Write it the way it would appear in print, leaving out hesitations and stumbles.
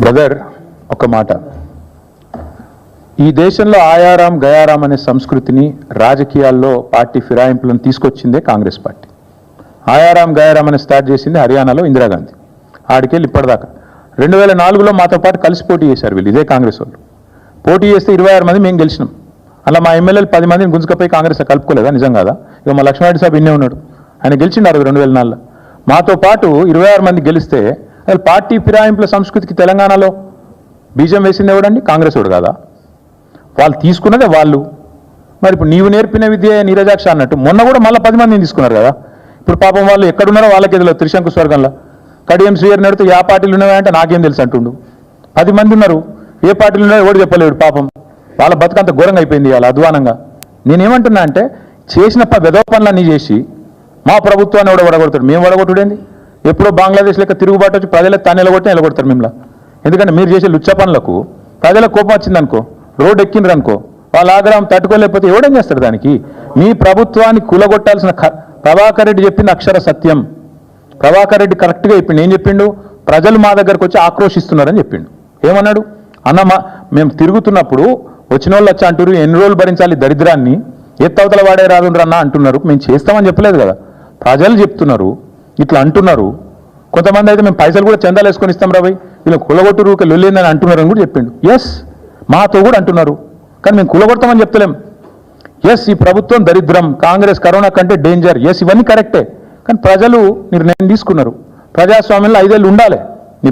Brother, ఒక మాట. ఈ దేశంలో ఆయారాం గయారాం అనే సంస్కృతిని రాజకీయాల్లో పార్టీ ఫిరాయింపులను తీసుకొచ్చిందే కాంగ్రెస్ పార్టీ. ఆయారాం గయారాం అని స్టార్ట్ చేసింది హర్యానాలో ఇందిరాగాంధీ. ఆడికెళ్ళి ఇప్పటిదాకా 2004లో మాతో పాటు కలిసి పోటీ చేశారు వీళ్ళు, ఇదే కాంగ్రెస్ వాళ్ళు. పోటీ చేస్తే 26 మంది మేము గెలిచినాం. అలా మా ఎమ్మెల్యేలు 10 మందిని గుంజుకపోయి కాంగ్రెస్లో కలుపుకోలేదా? నిజం కాదా? ఇక మా లక్ష్మణరెడ్డి సాబ్ ఇన్నే ఉన్నాడు, ఆయన గెలిచిండారు 2004లో. మాతో పాటు 26 మంది గెలిస్తే అసలు పార్టీ ఫిరాయింపుల సంస్కృతికి తెలంగాణలో బీజం వేసింది ఎవడండి? కాంగ్రెస్ వాడు కాదా? వాళ్ళు తీసుకున్నదే వాళ్ళు. మరి ఇప్పుడు నీవు నేర్పిన విద్య నీరజాక్ష అన్నట్టు మొన్న కూడా మళ్ళీ 10 మందిని తీసుకున్నారు కదా. ఇప్పుడు పాపం వాళ్ళు ఎక్కడున్నారో వాళ్ళకి ఎదులో త్రిశంకు స్వర్గంలో కడియం శ్రీయర్ నడితే యా పార్టీలు ఉన్నాయంటే నాకేం తెలుసు అంటుండు. 10 మంది ఉన్నారు, ఏ పార్టీలు ఉన్నారో ఎవడు చెప్పలేడు. పాపం వాళ్ళ బతుకంత ఘోరంగా అయిపోయింది వాళ్ళ అధ్వానంగా. నేనేమంటున్నా అంటే చేసిన వెధవ పనులన్నీ చేసి మా ప్రభుత్వాన్ని ఎవడ వడగొడతాడు. మేము వడగొట్టుడేంది? ఎప్పుడో బంగ్లాదేశ్ లెక్క తిరుగుబాటు వచ్చి ప్రజలకు తను ఎలగొట్టి నిలగొడతారు మిమ్మల్ని. ఎందుకంటే మీరు చేసే లుచ్చ పనులకు ప్రజలకు కోపం వచ్చిందనుకో, రోడ్డు ఎక్కిండ్రు అనుకో, వాళ్ళ ఆగ్రహం తట్టుకోలేకపోతే ఎవడేం చేస్తాడు దానికి? మీ ప్రభుత్వాన్ని కూలగొట్టాల్సిన ప్రభాకర్ రెడ్డి చెప్పింది అక్షర సత్యం. ప్రభాకర్ రెడ్డి కరెక్ట్గా చెప్పిండు. ఏం చెప్పిండు? ప్రజలు మా దగ్గరకు వచ్చి ఆక్రోషిస్తున్నారని చెప్పిండు. ఏమన్నాడు? అన్న మేము తిరుగుతున్నప్పుడు వచ్చిన వాళ్ళు వచ్చి అంటారు ఎన్ని రోజులు భరించాలి దరిద్రాన్ని, ఎత్తవతల వాడే రాదుండ్రన్నా అంటున్నారు. మేము చేస్తామని చెప్పలేదు కదా, ప్రజలు చెప్తున్నారు, ఇట్లా అంటున్నారు. కొంతమంది అయితే మేము పైసలు కూడా చందాలు వేసుకొని ఇస్తాం రాబోయ్, వీళ్ళు కులగొట్టు రూక లొల్లిందని అంటున్నారని కూడా చెప్పిండు. ఎస్, మాతో కూడా అంటున్నారు, కానీ మేము కులగొడతామని చెప్తలేం. ఎస్, ఈ ప్రభుత్వం దరిద్రం, కాంగ్రెస్ కరోనా కంటే డేంజర్, ఎస్ ఇవన్నీ కరెక్టే. కానీ ప్రజలు నిర్ణయం తీసుకున్నారు. ప్రజాస్వామ్యంలో 5 ఏళ్ళు ఉండాలి.